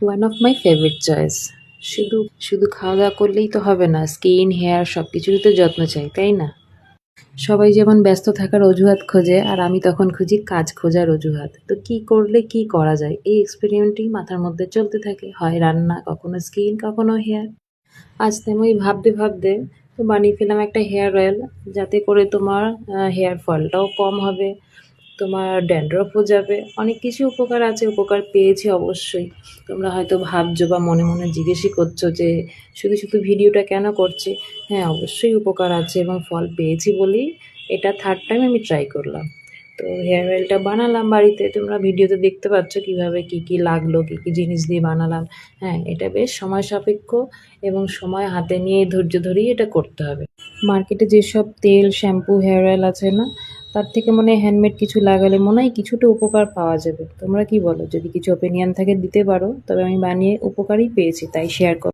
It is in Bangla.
One of my favourite choice. শুধু শুধু খাওয়া দাওয়া করলেই তো হবে না, স্কিন হেয়ার সব কিছুরই তো যত্ন চাই, তাই না? সবাই যেমন ব্যস্ত থাকার অজুহাত খোঁজে আর আমি তখন খুঁজি কাজ খোঁজার অজুহাত। তো কি করলে কি করা যায়, এই এক্সপেরিমেন্টই মাথার মধ্যে চলতে থাকে, হয় রান্না, কখনো স্কিন, কখনো হেয়ার। আজ তেমনই ভাবতে ভাবতে তো বানিয়ে ফেললাম একটা হেয়ার অয়েল, যাতে করে তোমার হেয়ার ফলটাও কম হবে, তোমার ড্যান্ড্রফও যাবে, অনেক কিছু উপকার আছে, উপকার পেয়েছি অবশ্যই। তোমরা হয়তো ভাবছো বা মনে মনে জিজ্ঞেসই করছো যে শুধু শুধু ভিডিওটা কেন করছি। হ্যাঁ, অবশ্যই উপকার আছে এবং ফল পেয়েছি বলেই এটা থার্ড টাইম আমি ট্রাই করলাম। তো হেয়ার অয়েলটা বানালাম বাড়িতে, তোমরা ভিডিওতে দেখতে পাচ্ছ কীভাবে কী কী লাগলো, কী কী জিনিস দিয়ে বানালাম। হ্যাঁ, এটা বেশ সময় সাপেক্ষ এবং সময় হাতে নিয়ে ধৈর্য ধরেই এটা করতে হবে। মার্কেটে যেসব তেল, শ্যাম্পু, হেয়ার অয়েল আছে না, তার থেকে মনে হয় হ্যান্ডমেড কিছু লাগালে মনে হয় কিছুটা উপকার পাওয়া যাবে। তোমরা কি বলো? যদি কিছু ওপিনিয়ন থাকে দিতে পারো, তবে আমি বানিয়ে উপকারই পেয়েছি, তাই শেয়ার